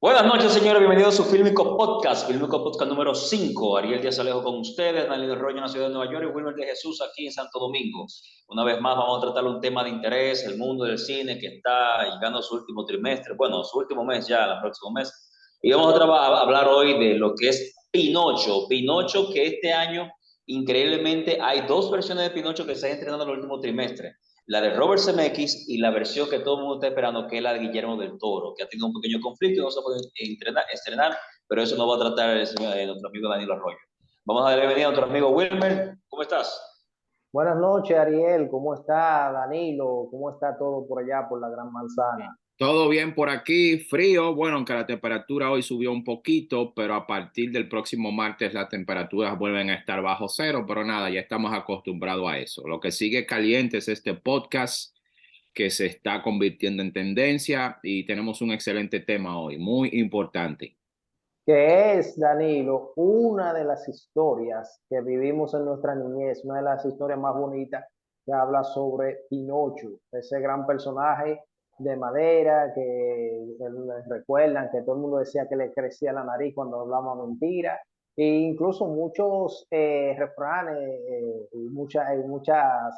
Buenas noches, señores. Bienvenidos a su Filmico Podcast número 5. Ariel Díaz Alejo con ustedes, Daniel Arroyo en la ciudad de Nueva York y Wilmer de Jesús aquí en Santo Domingo. Una vez más vamos a tratar un tema de interés, el mundo del cine que está llegando a su último trimestre, bueno, su último mes ya, el próximo mes. Y vamos a hablar hoy de lo que es Pinocho. Pinocho que este año, increíblemente, hay dos versiones de Pinocho que se han estrenado en el último trimestre. La de Robert Zemeckis y la versión que todo el mundo está esperando, que es la de Guillermo del Toro, que ha tenido un pequeño conflicto y no se puede estrenar, pero eso no va a tratar nuestro amigo Danilo Arroyo. Vamos a darle bienvenida a nuestro amigo Wilmer. ¿Cómo estás? Buenas noches, Ariel. ¿Cómo está Danilo? ¿Cómo está todo por allá, por la Gran Manzana? Todo bien por aquí, frío, bueno, aunque la temperatura hoy subió un poquito, pero a partir del próximo martes las temperaturas vuelven a estar bajo cero, pero nada, ya estamos acostumbrados a eso. Lo que sigue caliente es este podcast que se está convirtiendo en tendencia y tenemos un excelente tema hoy, muy importante. Que es, Danilo, una de las historias que vivimos en nuestra niñez, una de las historias más bonitas que habla sobre Pinocho, ese gran personaje de madera recuerdan que todo el mundo decía que le crecía la nariz cuando hablaba mentira, e incluso muchos refranes y muchas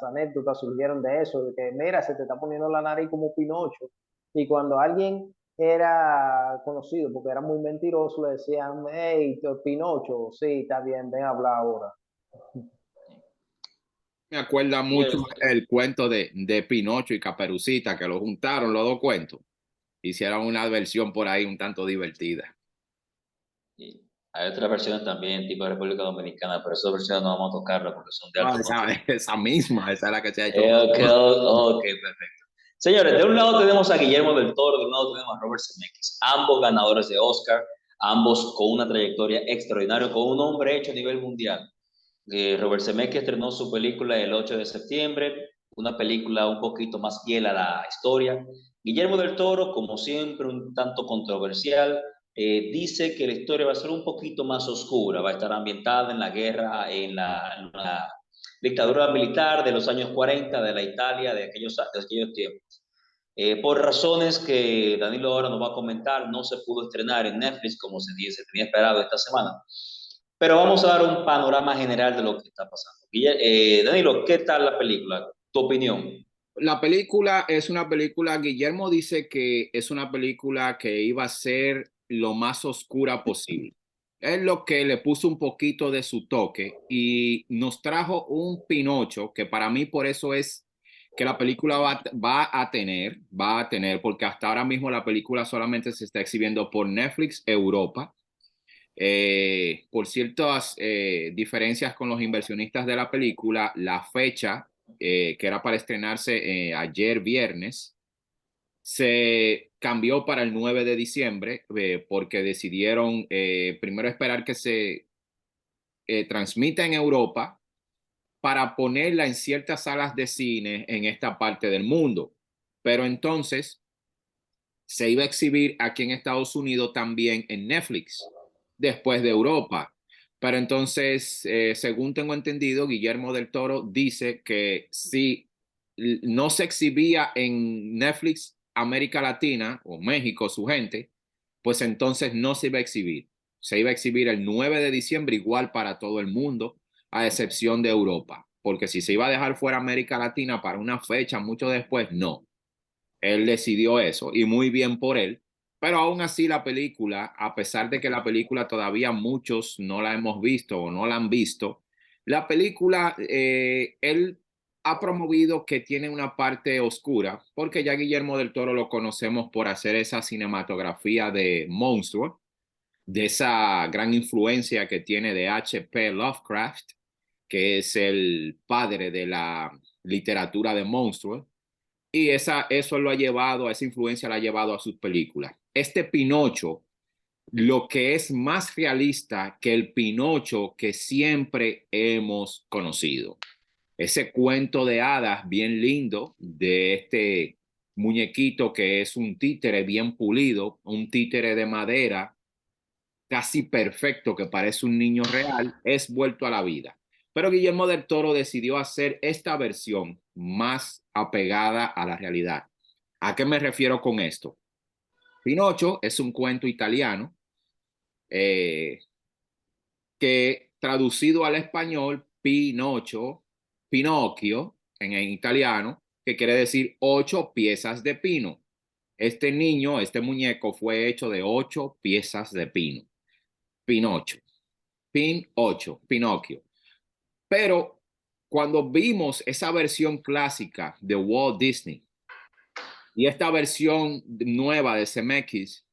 anécdotas surgieron de eso, de que mira, se te está poniendo la nariz como Pinocho, y cuando alguien era conocido porque era muy mentiroso, le decían, hey, Pinocho, sí, está bien, ven a hablar ahora. Me acuerda Y mucho el cuento de Pinocho y Caperucita, que lo juntaron los dos cuentos, hicieron una versión por ahí un tanto divertida. hay otras versiones también, tipo de República Dominicana, pero esas versiones no vamos a tocarlas porque son de Ah, alto esa, contenido. esa misma, esa es la que se ha hecho más. Ok, perfecto. Señores, de un lado tenemos a Guillermo del Toro, de un lado tenemos a Robert Zemeckis, ambos ganadores de Oscar, ambos con una trayectoria extraordinaria, con un nombre hecho a nivel mundial. Robert Zemeckis estrenó su película el 8 de septiembre, una película un poquito más fiel a la historia. Guillermo del Toro, como siempre, un tanto controversial, dice que la historia va a ser un poquito más oscura, va a estar ambientada en la guerra, en la dictadura militar de los años 40 de la Italia de aquellos tiempos. Por razones que Danilo ahora nos va a comentar, no se pudo estrenar en Netflix como se tenía esperado esta semana. Pero vamos a dar un panorama general de lo que está pasando. Danilo, ¿qué tal la película? ¿Tu opinión? La película es una película, Guillermo dice que es una película que iba a ser lo más oscura posible. Es lo que le puso un poquito de su toque y nos trajo un Pinocho que para mí por eso es que la película va a tener, porque hasta ahora mismo la película solamente se está exhibiendo por Netflix Europa. Por ciertas diferencias con los inversionistas de la película, la fecha que era para estrenarse ayer viernes, se cambió para el 9 de diciembre porque decidieron primero esperar que se transmita en Europa para ponerla en ciertas salas de cine en esta parte del mundo. Pero entonces se iba a exhibir aquí en Estados Unidos también en Netflix, después de Europa. Pero entonces, según tengo entendido, Guillermo del Toro dice que si no se exhibía en Netflix América Latina o México, su gente, pues entonces no se iba a exhibir. Se iba a exhibir el 9 de diciembre igual para todo el mundo, a excepción de Europa. Porque si se iba a dejar fuera América Latina para una fecha mucho después, no. Él decidió eso y muy bien por él. Pero aún así la película, a pesar de que la película todavía muchos no la hemos visto o no la han visto, la película, él ha promovido que tiene una parte oscura, porque ya Guillermo del Toro lo conocemos por hacer esa cinematografía de monstruo, de esa gran influencia que tiene de H.P. Lovecraft, que es el padre de la literatura de monstruos. Y eso lo ha llevado, esa influencia la ha llevado a sus películas. Este Pinocho, lo que es más realista que el Pinocho que siempre hemos conocido. Ese cuento de hadas bien lindo de este muñequito que es un títere bien pulido, un títere de madera casi perfecto que parece un niño real, es vuelto a la vida. Pero Guillermo del Toro decidió hacer esta versión más apegada a la realidad. ¿A qué me refiero con esto? Pinocho es un cuento italiano eh, que traducido al español, Pinocchio, en italiano, que quiere decir 8 piezas de pino. Este niño, este muñeco fue hecho de 8 piezas de pino. Pinocho, Pinocchio. Pero cuando vimos esa versión clásica de Walt Disney y esta versión nueva de CMX,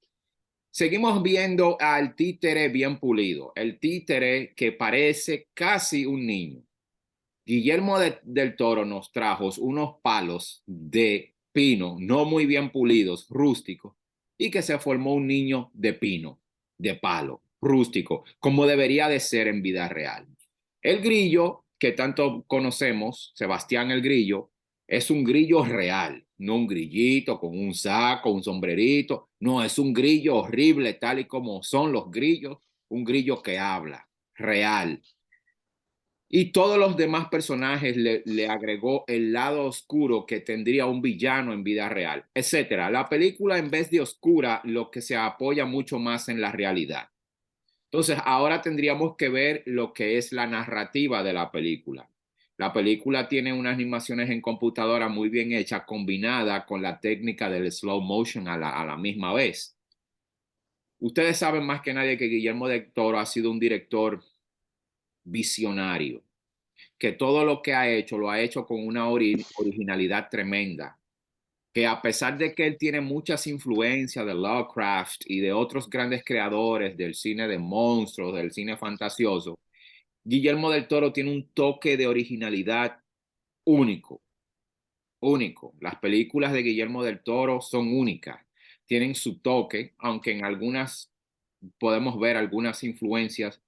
seguimos viendo al títere bien pulido, el títere que parece casi un niño. Guillermo del Toro nos trajo unos palos de pino no muy bien pulidos, rústicos, y que se formó un niño de pino, de palo, rústico, como debería de ser en vida real. El grillo que tanto conocemos, Sebastián el Grillo, es un grillo real, no un grillito con un saco, un sombrerito, no, es un grillo horrible tal y como son los grillos, un grillo que habla, real. Y todos los demás personajes le agregó el lado oscuro que tendría un villano en vida real, etcétera. La película, en vez de oscura, lo que se apoya mucho más en la realidad. Entonces, ahora tendríamos que ver lo que es la narrativa de la película. La película tiene unas animaciones en computadora muy bien hechas, combinada con la técnica del slow motion a la misma vez. Ustedes saben más que nadie que Guillermo del Toro ha sido un director visionario, que todo lo que ha hecho lo ha hecho con una originalidad tremenda, que a pesar de que él tiene muchas influencias de Lovecraft y de otros grandes creadores del cine de monstruos, del cine fantasioso, Guillermo del Toro tiene un toque de originalidad único, único. Las películas de Guillermo del Toro son únicas, tienen su toque, aunque en algunas podemos ver algunas influencias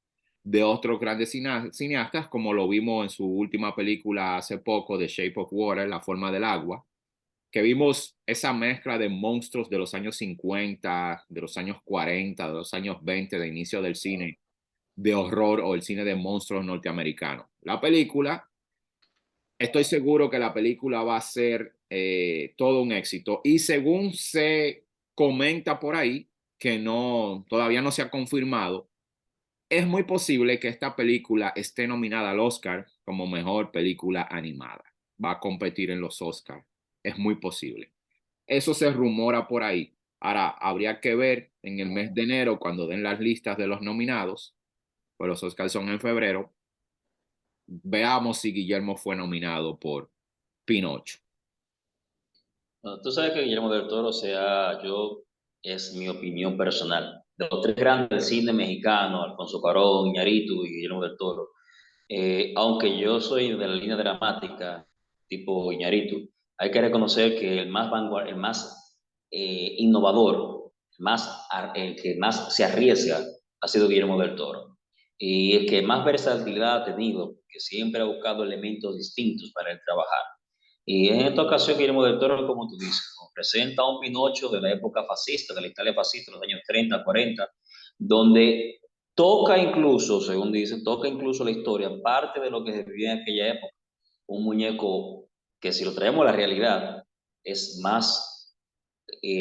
de otros grandes cineastas, como lo vimos en su última película hace poco, The Shape of Water, La forma del agua, que vimos esa mezcla de monstruos de los años 50, de los años 40, de los años 20, de inicio del cine de horror o el cine de monstruos norteamericano. La película, estoy seguro que la película va a ser todo un éxito, y según se comenta por ahí, que no, todavía no se ha confirmado, es muy posible que esta película esté nominada al Oscar como mejor película animada. Va a competir en los Oscars. Es muy posible. Eso se rumora por ahí. Ahora, habría que ver en el mes de enero, cuando den las listas de los nominados, pues los Oscars son en febrero, veamos si Guillermo fue nominado por Pinocho. Bueno, tú sabes que Guillermo del Toro, es mi opinión personal. De los tres grandes del cine mexicano, Alfonso Cuarón, Iñárritu y Guillermo del Toro, aunque yo soy de la línea dramática, tipo Iñárritu, hay que reconocer que el más innovador, el que más se arriesga, ha sido Guillermo del Toro. Y el que más versatilidad ha tenido, que siempre ha buscado elementos distintos para el trabajar. Y en esta ocasión, Guillermo del Toro, como tú dices, nos presenta un Pinocho de la época fascista, de la Italia fascista, de los años 30, 40, donde toca incluso, según dice, toca incluso la historia, parte de lo que se vivía en aquella época. Un muñeco que, si lo traemos a la realidad, es más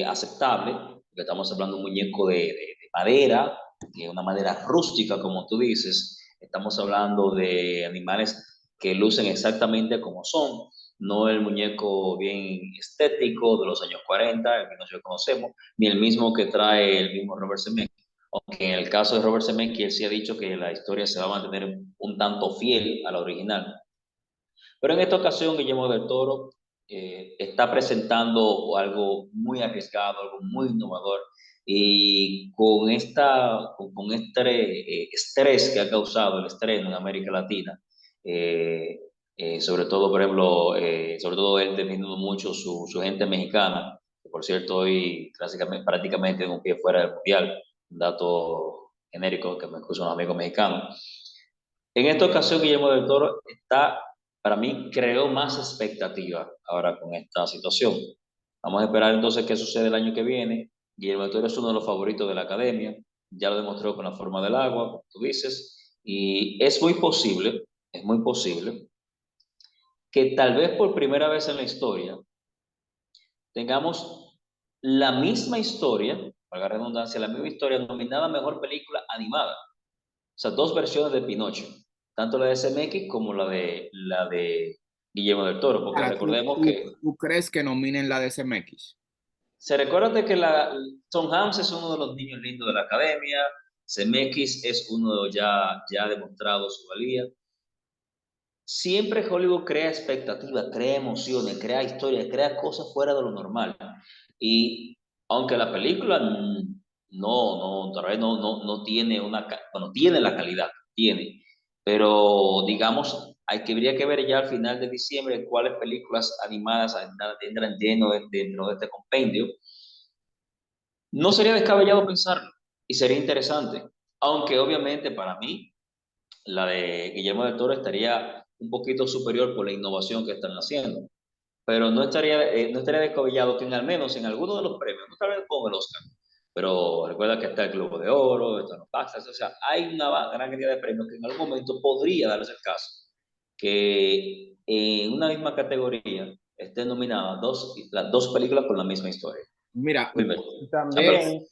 aceptable, porque estamos hablando de un muñeco de madera, de una madera rústica, como tú dices. Estamos hablando de animales que lucen exactamente como son, no el muñeco bien estético de los años 40, el que nosotros conocemos, ni el mismo que trae el mismo Robert Zemeckis. Aunque en el caso de Robert Zemeckis, él sí ha dicho que la historia se va a mantener un tanto fiel a la original. Pero en esta ocasión, Guillermo del Toro está presentando algo muy arriesgado, algo muy innovador, y con este estrés que ha causado el estreno en América Latina, eh, sobre todo, por ejemplo, sobre todo él teniendo mucho su gente mexicana, que por cierto hoy prácticamente en un pie fuera del Mundial, un dato genérico que me escuchan un amigo mexicano. En esta ocasión, Guillermo del Toro para mí, creó más expectativa ahora con esta situación. Vamos a esperar entonces qué sucede el año que viene. Guillermo del Toro es uno de los favoritos de la academia, ya lo demostró con La forma del agua, como tú dices, y es muy posible que tal vez por primera vez en la historia tengamos la misma historia, valga la redundancia, la misma historia nominada a Mejor Película Animada. O sea, dos versiones de Pinocho, tanto la de CMX como la de Guillermo del Toro, porque Ahora, recordemos que ¿tú crees que nominen la de CMX? se recuerda de que Tom Hanks es uno de los niños lindos de la academia, CMX es uno ya demostrado su valía. Siempre Hollywood crea expectativas, crea emociones, crea historias, crea cosas fuera de lo normal. Y aunque la película tal vez no tiene bueno, tiene la calidad, tiene, pero digamos, habría que ver ya al final de diciembre cuáles películas animadas entran dentro de este compendio. No sería descabellado pensarlo y sería interesante, aunque obviamente para mí la de Guillermo del Toro estaría un poquito superior por la innovación que están haciendo. Pero no estaría descabellado que al menos en alguno de los premios, no tal vez con el Oscar, pero recuerda que está el Globo de Oro, están los BAFTA, o sea, hay una gran cantidad de premios que en algún momento podría darse el caso que en una misma categoría estén nominadas las dos películas con la misma historia. Mira, Wilmer, También,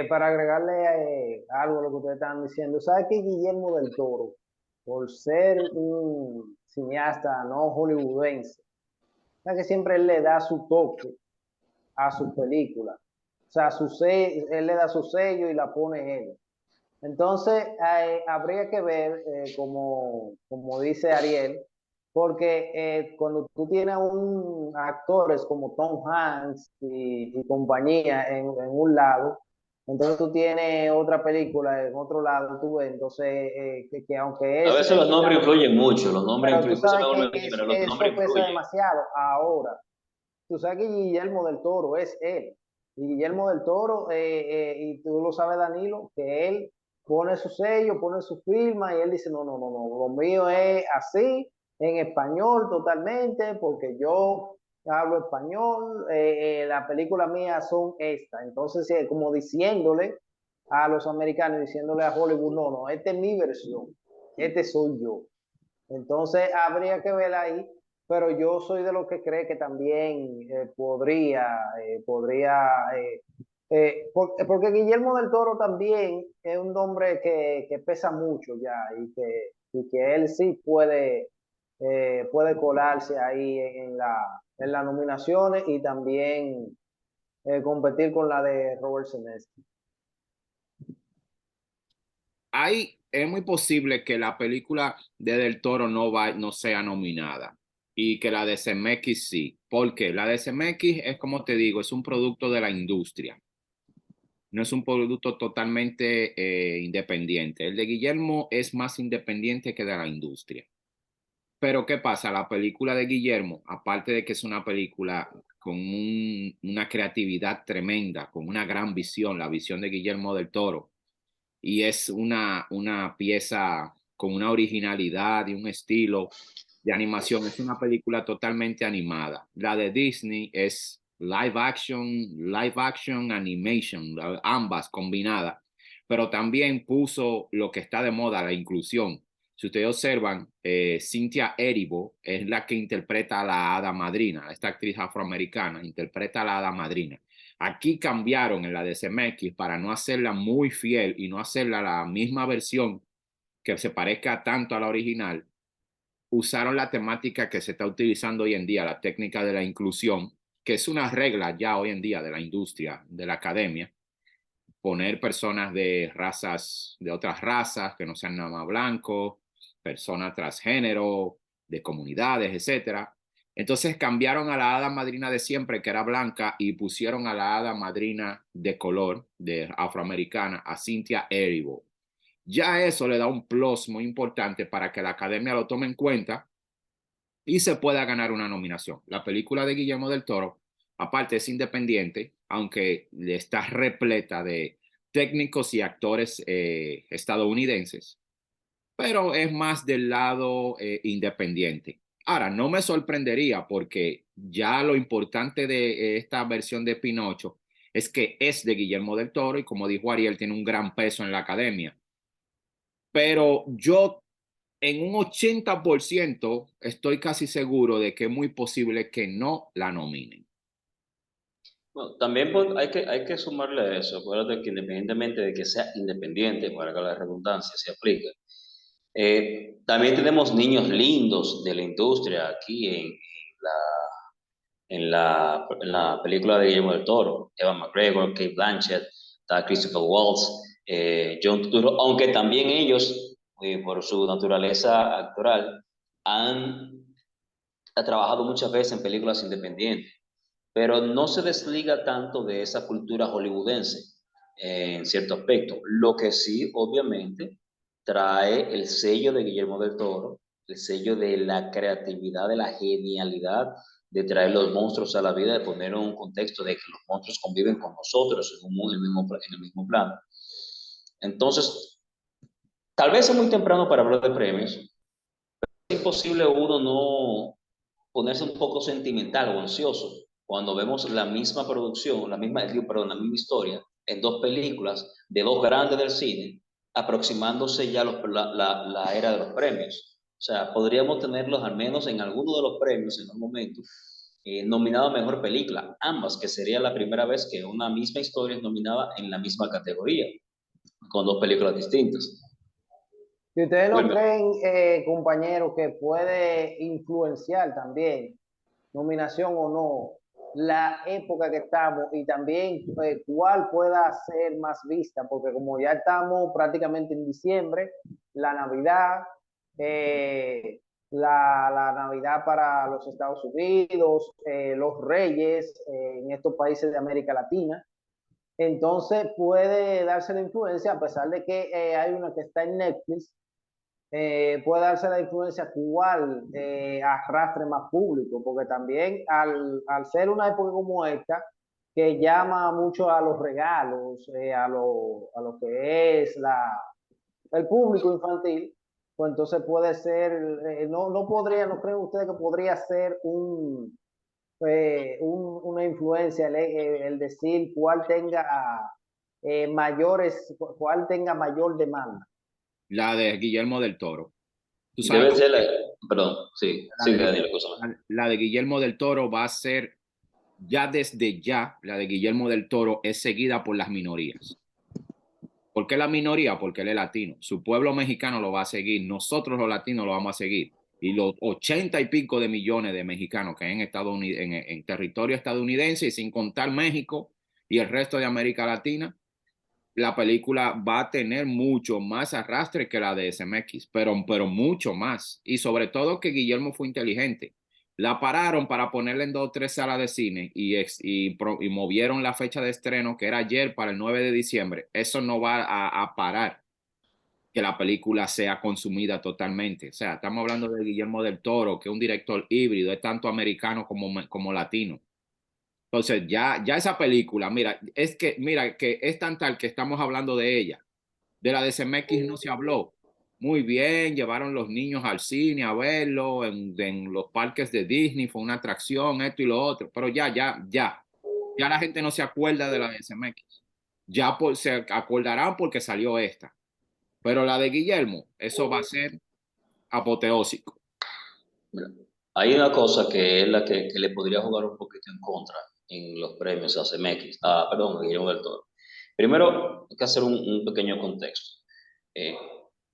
para agregarle algo a lo que ustedes están diciendo, ¿sabe que Guillermo del Toro, por ser un cineasta no hollywoodense, sabe que siempre él le da su toque a sus películas? O sea, él le da su sello y la pone él. Entonces, habría que ver, como dice Ariel, porque cuando tú tienes actores como Tom Hanks y compañía en un lado, entonces tú tienes otra película en otro lado, tú ves, entonces, que aunque a es veces los quien la nombres nomina, influyen mucho, los nombres pero tú influyen, sabes que pero los nombres eso pesa influyen. demasiado. Ahora, tú sabes que Guillermo del Toro es él. Y Guillermo del Toro, y tú lo sabes, Danilo, que él pone su sello, pone su firma y él dice, no, no, no, no, lo mío es así, en español totalmente, porque yo hablo español, las películas mías son estas. Entonces, como diciéndole a los americanos, diciéndole a Hollywood, no, no, esta es mi versión, este soy yo. Entonces habría que ver ahí, pero yo soy de los que cree que también porque Guillermo del Toro también es un hombre que pesa mucho ya y que él sí puede colarse ahí en las nominaciones y también competir con la de Robert Zemeckis. Es muy posible que la película de Del Toro no sea nominada y que la de CMX sí, porque la de CMX es como te digo, es un producto de la industria, no es un producto totalmente independiente. El de Guillermo es más independiente que de la industria. Pero ¿qué pasa? La película de Guillermo, aparte de que es una película con una creatividad tremenda, con una gran visión, la visión de Guillermo del Toro, y es una pieza con una originalidad y un estilo de animación. Es una película totalmente animada. La de Disney es live action animation, ambas combinadas, pero también puso lo que está de moda, la inclusión. Si ustedes observan, Cynthia Erivo es la que interpreta a la hada madrina, esta actriz afroamericana interpreta a la hada madrina. Aquí cambiaron en la de CMX para no hacerla muy fiel y no hacerla la misma versión que se parezca tanto a la original. Usaron la temática que se está utilizando hoy en día, la técnica de la inclusión, que es una regla ya hoy en día de la industria, de la academia, poner personas de otras razas que no sean nada más blancos, personas transgénero, de comunidades, etcétera. Entonces cambiaron a la hada madrina de siempre, que era blanca, y pusieron a la hada madrina de color, de afroamericana, a Cynthia Erivo. Ya eso le da un plus muy importante para que la academia lo tome en cuenta y se pueda ganar una nominación. La película de Guillermo del Toro, aparte es independiente, aunque está repleta de técnicos y actores estadounidenses, pero es más del lado independiente. Ahora, no me sorprendería porque ya lo importante de esta versión de Pinocho es que es de Guillermo del Toro y como dijo Ariel, tiene un gran peso en la academia. Pero yo en un 80% estoy casi seguro de que es muy posible que no la nominen. Bueno, también hay que sumarle a eso. Acuérdate que independientemente de que sea independiente, para que la redundancia se aplique, también tenemos niños lindos de la industria aquí en la película de Guillermo del Toro. Evan McGregor, Kate Blanchett, está Christopher Waltz, John Turturro, aunque también ellos, por su naturaleza actoral, ha trabajado muchas veces en películas independientes, pero no se desliga tanto de esa cultura hollywoodense en cierto aspecto. Lo que sí, obviamente, trae el sello de Guillermo del Toro, el sello de la creatividad, de la genialidad de traer los monstruos a la vida, de poner en un contexto de que los monstruos conviven con nosotros en el mismo plano. Entonces, tal vez es muy temprano para hablar de premios. Es imposible uno no ponerse un poco sentimental o ansioso cuando vemos la misma producción, la misma historia en dos películas de dos grandes del cine, aproximándose ya la era de los premios. O sea, podríamos tenerlos al menos en alguno de los premios en un momento nominado a Mejor Película, ambas, que sería la primera vez que una misma historia es nominada en la misma categoría, con dos películas distintas. Si ustedes no Wilmer. creen, compañeros, que puede influenciar también, nominación o no, la época que estamos y también cuál pueda ser más vista, porque como ya estamos prácticamente en diciembre, la Navidad, la Navidad para los Estados Unidos, los Reyes en estos países de América Latina, entonces puede darse la influencia, a pesar de que hay una que está en Netflix, puede darse la influencia cuál arrastre más público, porque también al ser una época como esta, que llama mucho a los regalos, a lo que es el público infantil, pues entonces puede ser, no podría, no creen ustedes que podría ser una influencia el decir cuál tenga cuál tenga mayor demanda. La de Guillermo del Toro. Tú sabes, Debe ser perdón, sí, la sí, de, Daniel, cosa. la de Guillermo del Toro va a ser, ya desde ya, la de Guillermo del Toro es seguida por las minorías. ¿Por qué la minoría? Porque él es latino. Su pueblo mexicano lo va a seguir. Nosotros los latinos lo vamos a seguir. Y los 80 y pico de millones de mexicanos que hay en territorio estadounidense, y sin contar México y el resto de América Latina, la película va a tener mucho más arrastre que la de SMX, pero mucho más. Y sobre todo que Guillermo fue inteligente. La pararon para ponerla en 2 o 3 salas de cine y movieron la fecha de estreno, que era ayer, para el 9 de diciembre. Eso no va a parar que la película sea consumida totalmente. O sea, estamos hablando de Guillermo del Toro, que es un director híbrido, es tanto americano como latino. Entonces, ya esa película, mira, que es tan tal que estamos hablando de ella. De la de CMX no se habló. Muy bien, llevaron los niños al cine a verlo, en los parques de Disney, fue una atracción, esto y lo otro. Pero ya la gente no se acuerda de la de CMX. Se acordarán porque salió esta. Pero la de Guillermo, eso va a ser apoteósico. Mira, hay una cosa que es la que le podría jugar un poquito en contra en los premios a CMX, perdón, a Guillermo del Toro. Primero, hay que hacer un pequeño contexto. Eh,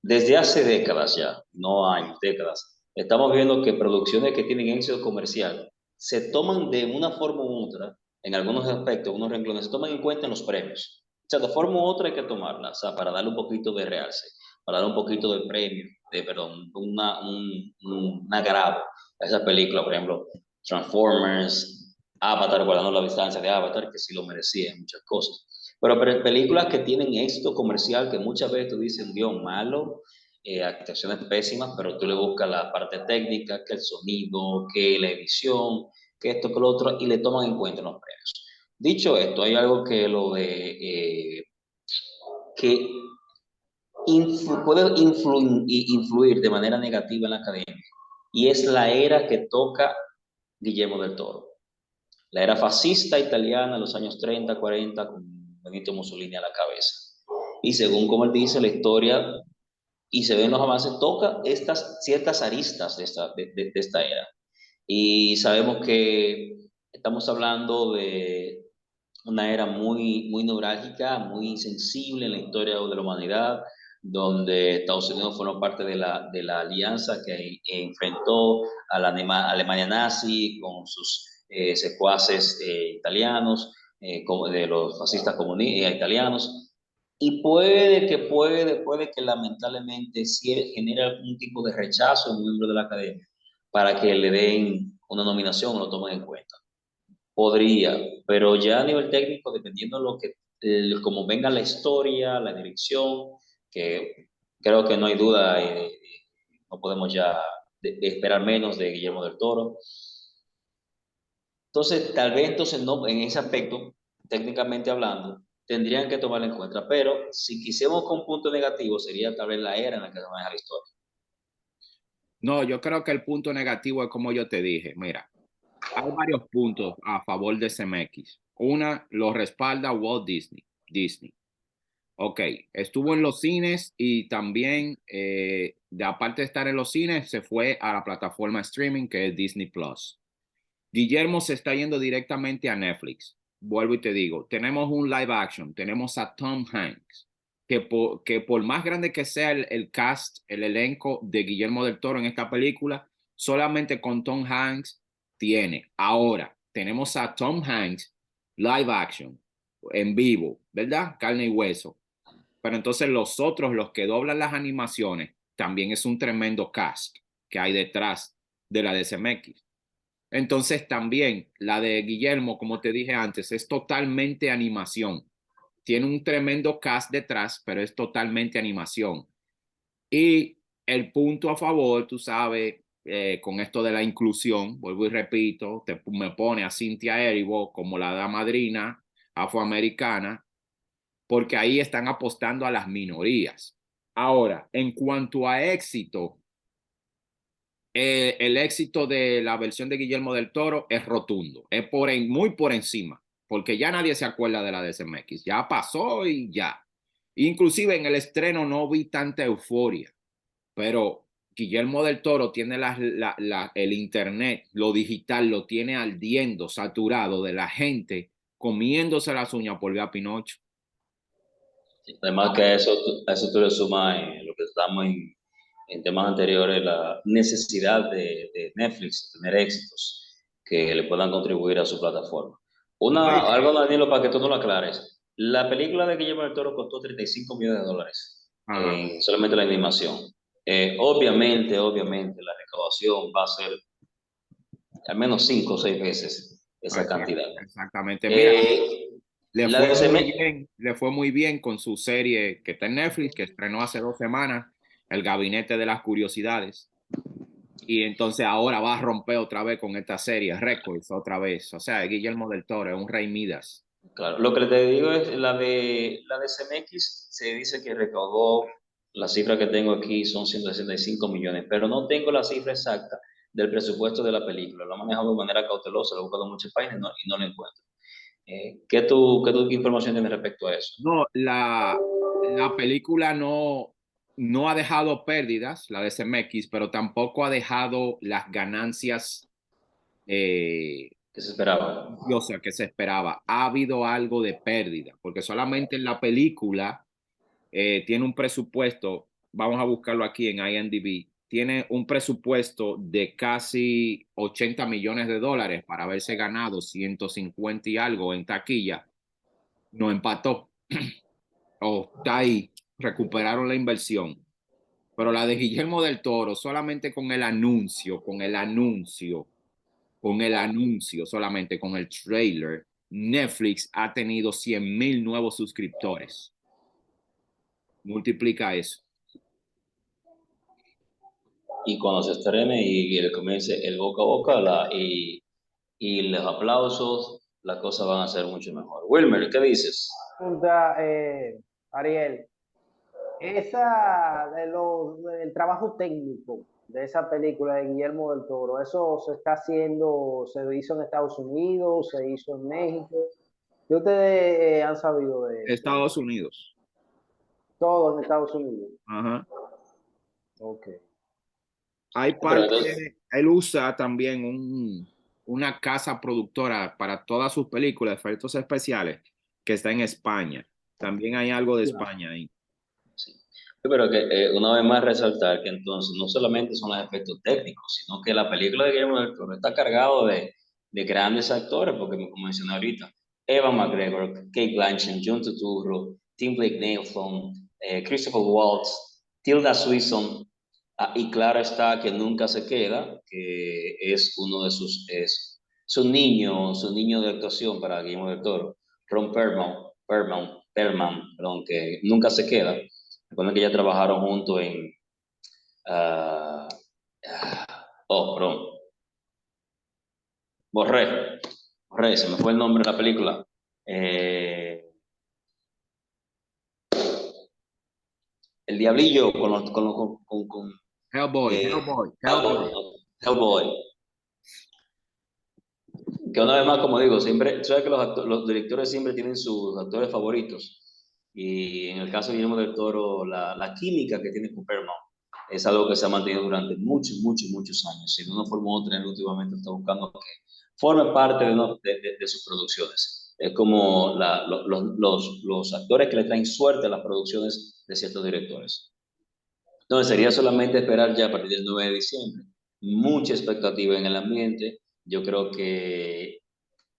Desde hace décadas ya, no años, décadas, estamos viendo que producciones que tienen éxito comercial se toman de una forma u otra, en algunos aspectos, algunos renglones, se toman en cuenta en los premios. O sea, de forma u otra hay que tomarla, o sea, para darle un poquito de realce, para dar un poquito de premio, perdón, un agrado a esa película, por ejemplo, Transformers, Avatar, guardando la distancia de Avatar, que sí lo merecía en muchas cosas. Pero películas que tienen éxito comercial, que muchas veces tú dices un guión malo, actuaciones pésimas, pero tú le buscas la parte técnica, que el sonido, que la edición, que esto, que lo otro, y le toman en cuenta los premios. Dicho esto, hay algo que que puede influir de manera negativa en la academia, y es la era que toca Guillermo del Toro. La era fascista italiana de los años 30, 40, con Benito Mussolini a la cabeza. Y según como él dice, la historia, y se ven los avances, toca estas ciertas aristas de esta era. Y sabemos que estamos hablando una era muy neurálgica, muy sensible en la historia de la humanidad, donde Estados Unidos formó parte de la alianza que enfrentó a la Alemania nazi con sus secuaces italianos, como de los fascistas comunistas italianos. Y puede que lamentablemente sí genere algún tipo de rechazo en un miembro de la academia para que le den una nominación o lo tomen en cuenta. Podría, pero ya a nivel técnico, dependiendo de lo que, como venga la historia, la dirección, que creo que no hay duda, no podemos ya de esperar menos de Guillermo del Toro. Entonces, tal vez entonces no, en ese aspecto, técnicamente hablando, tendrían que tomarlo en cuenta, pero si quisiéramos con un punto negativo, sería tal vez la era en la que se maneja la historia. No, yo creo que el punto negativo es como yo te dije. Mira, hay varios puntos a favor de CMX. Una, lo respalda Walt Disney. Disney. Ok, estuvo en los cines y también, de aparte de estar en los cines, se fue a la plataforma streaming que es Disney Plus. Guillermo se está yendo directamente a Netflix. Vuelvo y te digo, tenemos un live action, tenemos a Tom Hanks, que por más grande que sea el cast, el elenco de Guillermo del Toro en esta película, solamente con Tom Hanks tiene. Ahora, tenemos a Tom Hanks live action, en vivo, ¿verdad? Carne y hueso. Pero entonces los otros, los que doblan las animaciones, también es un tremendo cast que hay detrás de la de CMX. Entonces también la de Guillermo, como te dije antes, es totalmente animación. Tiene un tremendo cast detrás, pero es totalmente animación. Y el punto a favor, tú sabes, con esto de la inclusión, vuelvo y repito, me pone a Cynthia Erivo como la dama madrina afroamericana, porque ahí están apostando a las minorías. Ahora, en cuanto a éxito, el éxito de la versión de Guillermo del Toro es rotundo, es muy por encima, porque ya nadie se acuerda de la de CMX, ya pasó y ya. Inclusive en el estreno no vi tanta euforia, pero Guillermo del Toro tiene el internet, lo digital, lo tiene ardiendo, saturado de la gente comiéndose las uñas por ver a Pinocho. Además que a eso tú le sumas lo que estamos en temas anteriores, la necesidad de Netflix de tener éxitos que le puedan contribuir a su plataforma. Algo, Danilo, para que tú no lo aclares. La película de Guillermo del Toro costó $35 millones Ajá, en solamente la animación. Obviamente, la recaudación va a ser al menos 5 o 6 veces esa cantidad. exactamente. Mira, Eh, la de CM, le fue muy bien con su serie que está en Netflix, que estrenó hace 2 semanas, El Gabinete de las Curiosidades. Y entonces ahora va a romper otra vez con esta serie, Records otra vez. O sea, Guillermo del Toro es un rey Midas. claro, lo que te digo es la de CMX se dice que recaudó, la cifra que tengo aquí son 165 millones, pero no tengo la cifra exacta del presupuesto de la película. Lo he manejado de manera cautelosa, lo he buscado en muchas páginas y no lo encuentro. ¿Qué información tienes respecto a eso? No, la película no ha dejado pérdidas, la de CMX, pero tampoco ha dejado las ganancias eh, ¿Qué se esperaba? o sea, que se esperaba. Ha habido algo de pérdida, porque solamente en la película tiene un presupuesto, vamos a buscarlo aquí en IMDb, tiene un presupuesto de casi 80 millones de dólares para haberse ganado 150 y algo en taquilla. No empató, o está ahí, recuperaron la inversión. Pero la de Guillermo del Toro, solamente con el anuncio, solamente con el trailer, Netflix ha tenido 100,000 nuevos suscriptores. Multiplica eso. Y cuando se estrene y le comience el boca a boca y los aplausos, las cosas van a ser mucho mejor. Wilmer, ¿qué dices? Pregunta, Ariel, el trabajo técnico de esa película de Guillermo del Toro, ¿eso se está haciendo, se hizo en Estados Unidos, se hizo en México? ¿Qué ustedes han sabido de eso? Estados Unidos. Todo en Estados Unidos. Ajá. Ok. Hay Pero parte, entonces, él usa también una casa productora para todas sus películas, efectos especiales, que está en España. También hay algo de España ahí. Sí. Pero que una vez más resaltar que entonces no solamente son los efectos técnicos, sino que la película de Guillermo del Toro está cargado de grandes actores, porque como mencioné ahorita, Evan McGregor, Kate Blanchett, John Turturro, Tim Blake Nelson, Christopher Waltz, Tilda Swinton, y claro está que nunca se queda, que es uno de es su niño de actuación para Guillermo del Toro, Ron Perlman, perdón, que nunca se queda. Recuerden que ya trabajaron juntos en... ah, perdón. Borré, se me fue el nombre de la película. El Diablillo con Hellboy, Hellboy, Hellboy. Que una vez más, como digo, siempre, sabes que los directores siempre tienen sus actores favoritos. Y en el caso de Guillermo del Toro, la química que tiene con Paramount es algo que se ha mantenido durante muchos años. Si de una forma u otra, él últimamente está buscando que forme parte de sus producciones. Es como los actores que le traen suerte a las producciones de ciertos directores. Entonces sería solamente esperar ya a partir del 9 de diciembre. Mucha expectativa en el ambiente. Yo creo que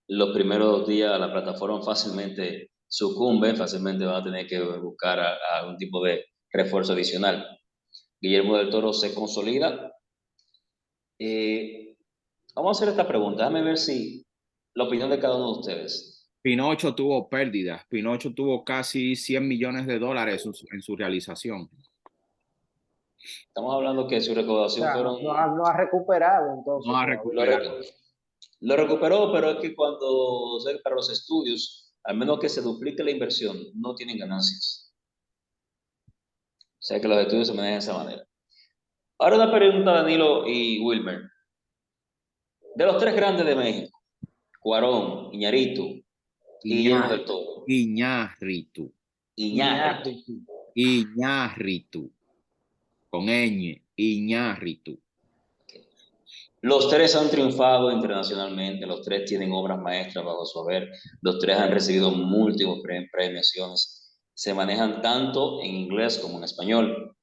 los primeros días la plataforma fácilmente sucumbe, fácilmente van a tener que buscar a algún tipo de refuerzo adicional. Guillermo del Toro se consolida. Vamos a hacer esta pregunta, déjame ver si la opinión de cada uno de ustedes. Pinocho tuvo pérdidas. Pinocho tuvo casi 100 millones de dólares en su realización. Estamos hablando que su O recaudación sea, fueron... no ha recuperado entonces No ha todavía. recuperado. Lo recuperó, pero es que cuando para los estudios, al menos que se duplique la inversión, no tienen ganancias. O sea que los estudios se manejan de esa manera. Ahora una pregunta, Danilo y Wilmer. De los tres grandes de México, Cuarón, Iñárritu y Guillermo del Toro. Iñárritu. Iñárritu. Iñárritu. Con ñ. Iñárritu. Los tres han triunfado internacionalmente, los tres tienen obras maestras bajo su haber, los tres han recibido múltiples premiaciones, se manejan tanto en inglés como en español,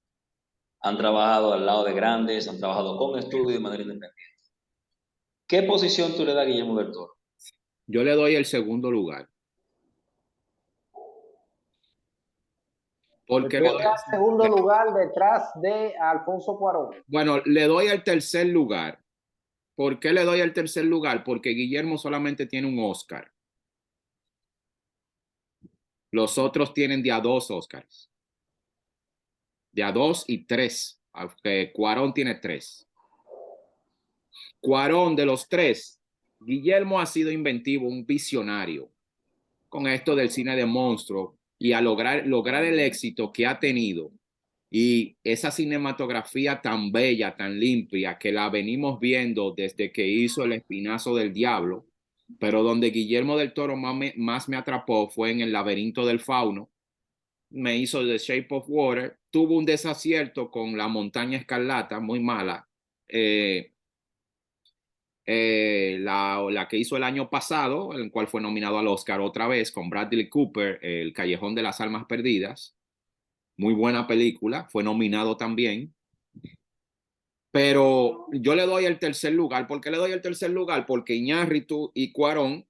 han trabajado al lado de grandes, han trabajado con estudios de manera independiente. ¿Qué posición tú le das a Guillermo del Toro? Yo le doy el segundo lugar. ¿Por qué le doy Está en segundo lugar detrás de Alfonso Cuarón. Bueno, le doy el tercer lugar. ¿Por qué le doy el tercer lugar? Porque Guillermo solamente tiene un Oscar. Los otros tienen de a 2 Oscars. De a 2 y 3. Aunque Cuarón tiene 3. Cuarón, de los 3, Guillermo ha sido inventivo, un visionario con esto del cine de monstruo y a lograr el éxito que ha tenido y esa cinematografía tan bella, tan limpia, que la venimos viendo desde que hizo El Espinazo del Diablo, pero donde Guillermo del Toro más me atrapó fue en El Laberinto del Fauno. Me hizo The Shape of Water, tuvo un desacierto con La Montaña Escarlata, muy mala. La que hizo el año pasado, en el cual fue nominado al Oscar otra vez con Bradley Cooper, El Callejón de las Almas Perdidas. Muy buena película, fue nominado también. Pero yo le doy el tercer lugar. ¿Por qué le doy el tercer lugar? Porque Iñárritu y Cuarón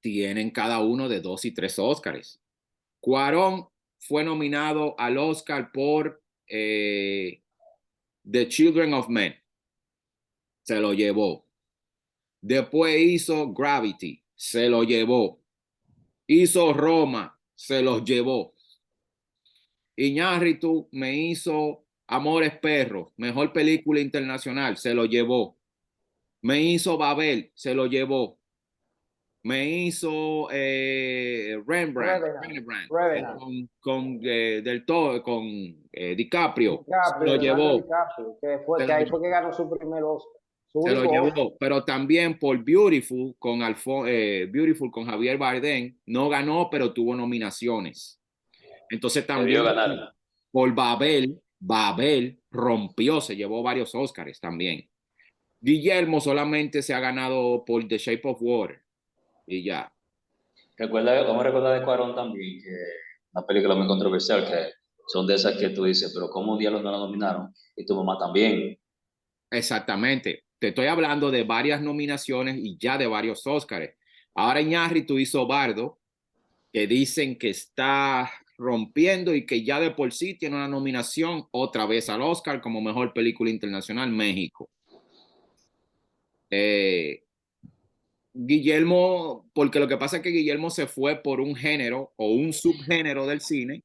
tienen cada uno de 2 y 3 Oscars. Cuarón fue nominado al Oscar por The Children of Men. Se lo llevó. Después hizo Gravity. Se lo llevó. Hizo Roma. Se los llevó. Iñárritu me hizo Amores Perros, mejor película internacional, se lo llevó. Me hizo Babel, se lo llevó. Me hizo Rembrandt del todo, con DiCaprio, se lo Leonardo DiCaprio, DiCaprio, que ahí fue que ganó su primer Oscar. Se lo llevó, pero también por Beautiful Beautiful con Javier Bardem, no ganó, pero tuvo nominaciones. Entonces también por Babel rompió, se llevó varios Oscars también. Guillermo solamente se ha ganado por The Shape of Water y ya. Vamos a recordar de Cuarón también, que una película muy controversial, que son de esas que tú dices, pero ¿cómo un diablos no la nominaron? Y tu mamá también. Exactamente. Te estoy hablando de varias nominaciones y ya de varios Óscares. Ahora Iñárritu hizo Bardo, que dicen que está rompiendo y que ya de por sí tiene una nominación otra vez al Oscar como mejor película internacional México. Guillermo, porque lo que pasa es que Guillermo se fue por un género o un subgénero del cine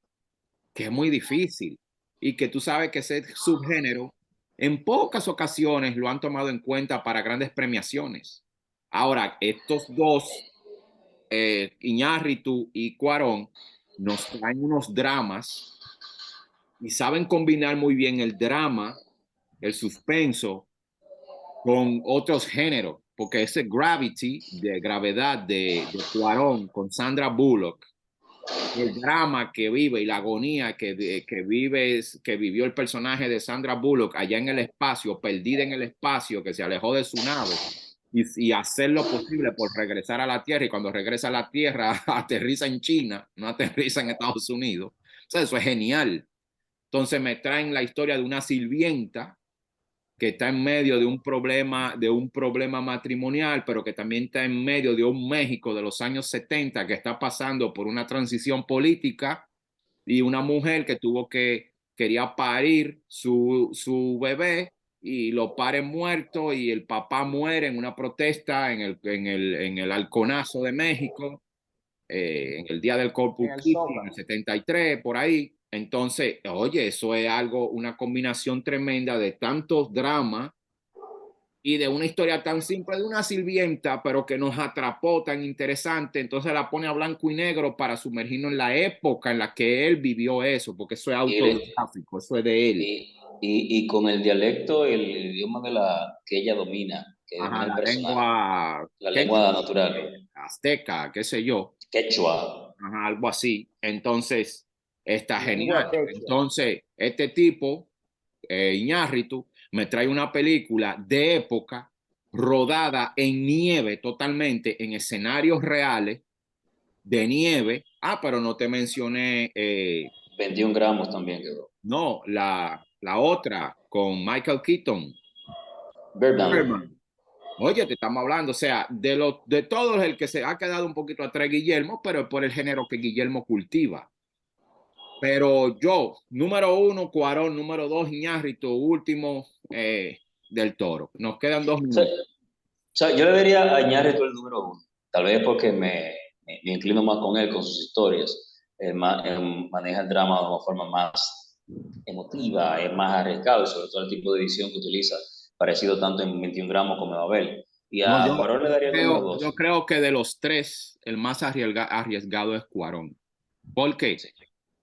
que es muy difícil y que tú sabes que ese subgénero en pocas ocasiones lo han tomado en cuenta para grandes premiaciones. Ahora, estos dos, Iñárritu y Cuarón, nos traen unos dramas y saben combinar muy bien el drama, el suspenso, con otros géneros, porque ese Gravity, de gravedad de Cuarón con Sandra Bullock, el drama que vive y la agonía que vivió el personaje de Sandra Bullock allá en el espacio, perdida en el espacio, que se alejó de su nave y hacer lo posible por regresar a la Tierra y cuando regresa a la Tierra aterriza en China, no aterriza en Estados Unidos. O sea, eso es genial. Entonces me traen la historia de una sirvienta que está en medio de un problema matrimonial, pero que también está en medio de un México de los años 70 que está pasando por una transición política y una mujer que quería parir su bebé y lo pare muerto y el papá muere en una protesta en el Halconazo de México, en el día del En Corpus el Christi, en el Zócalo. 73, por ahí. Entonces, oye, eso es algo, una combinación tremenda de tantos dramas y de una historia tan simple de una sirvienta, pero que nos atrapó tan interesante. Entonces la pone a blanco y negro para sumergirnos en la época en la que él vivió eso, porque eso es Y, le- autobiográfico, eso es de él. y con el dialecto, el idioma que ella domina, que Ajá, domina el la personaje, lengua la lengua quechua, natural, azteca, qué sé yo, quechua. ajá, algo así. Entonces, está Lengua genial. quechua. Entonces, este tipo, Iñárritu, me trae una película de época rodada en nieve totalmente, en escenarios reales de nieve. Ah, pero no te mencioné, 21 gramos también quedó. no, la otra con Michael Keaton. Birdman. Birdman. Oye, te estamos hablando, o sea, de todos el que se ha quedado un poquito atrás Guillermo, pero por el género que Guillermo cultiva. Pero yo, número uno, Cuarón, número dos, Iñárritu, último, del Toro. Nos quedan 2 minutos. Yo le diría a Iñárritu el número uno, tal vez porque me inclino más con él, con sus historias. Él maneja el drama de una forma más emotiva, es más arriesgado, y sobre todo el tipo de edición que utiliza, parecido tanto en 21 gramos como en Babel. Y No, a Cuarón le daría el número yo dos. creo que de los tres, el más arriesgado es Cuarón. ¿Por qué? Sí.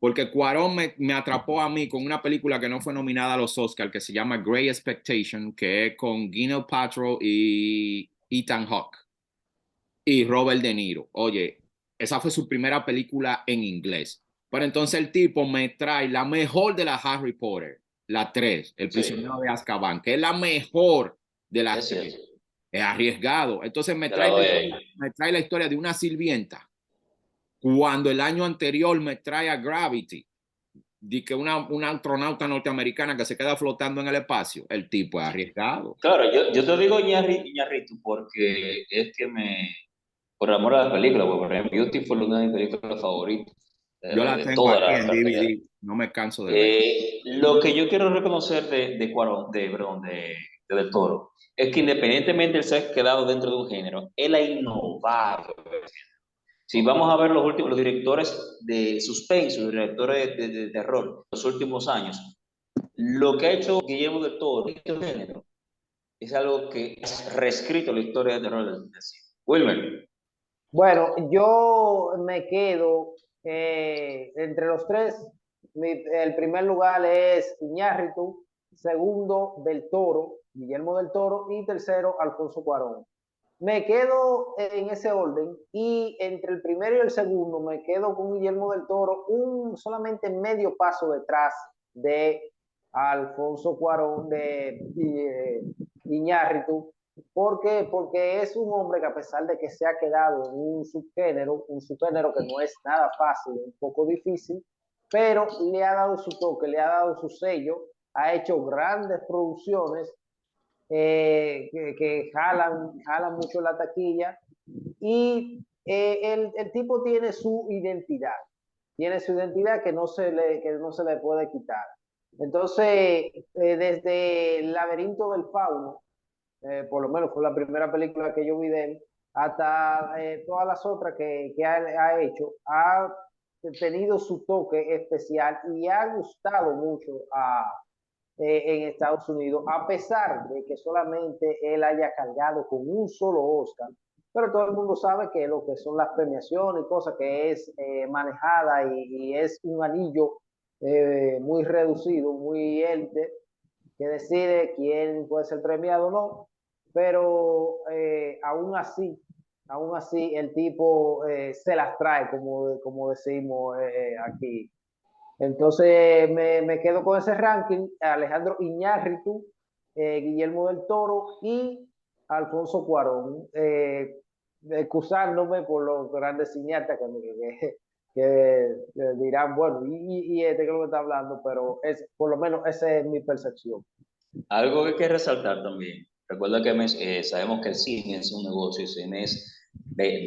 Porque Cuarón me atrapó a mí con una película que no fue nominada a los Oscars, que se llama Great Expectation, que es con Gwyneth Paltrow y Ethan Hawke y Robert De Niro. Oye, esa fue su primera película en inglés. Pero entonces el tipo me trae la mejor de la Harry Potter, la 3, El Sí, prisionero de Azkaban, que es la mejor de las es tres. cierto. Es arriesgado. Entonces De la doy ahí. me trae la historia de una sirvienta, cuando el año anterior me trae a Gravity, de que una astronauta norteamericana que se queda flotando en el espacio. El tipo es arriesgado. Claro, yo te digo Iñárritu porque es que por amor a la película, porque por ejemplo, Beautiful es una de mis películas favoritas, Yo la de tengo toda aquí la en fraternidad. DVD, no me canso de ver. Lo que yo quiero reconocer de Cuarón, perdón, de Del Toro, es que independientemente de ser quedado dentro de un género, él ha innovado. Si vamos a ver los directores de suspenso, los directores de terror, los últimos años, lo que ha hecho Guillermo del Toro en este género es algo que es reescrito la historia de terror del cine. Wilmer, Bueno, yo me quedo entre los tres. El primer lugar es Iñárritu, segundo Del Toro, Guillermo del Toro, y tercero Alfonso Cuarón. Me quedo en ese orden y entre el primero y el segundo me quedo con Guillermo del Toro, solamente medio paso detrás de Alfonso Cuarón Iñárritu. ¿Por qué? Porque es un hombre que a pesar de que se ha quedado en un subgénero que no es nada fácil, un poco difícil, pero le ha dado su toque, le ha dado su sello, ha hecho grandes producciones que jalan mucho la taquilla y el tipo tiene su identidad que no se le puede quitar. Entonces, desde El laberinto del fauno, por lo menos fue la primera película que yo vi de él, hasta todas las otras que ha hecho, ha tenido su toque especial y ha gustado mucho en Estados Unidos, a pesar de que solamente él haya cargado con un solo Oscar. Pero todo el mundo sabe que lo que son las premiaciones y cosas que es manejada y es un anillo muy reducido, muy élite, que decide quién puede ser premiado o no, pero aún así el tipo se las trae, como decimos aquí. Entonces me quedo con ese ranking, Alejandro Iñárritu, Guillermo del Toro y Alfonso Cuarón, excusándome por los grandes cineastas que dirán, bueno, y este que lo que está hablando, pero por lo menos esa es mi percepción. Algo que hay que resaltar también, recuerda que sabemos que el cine es un negocio, el cine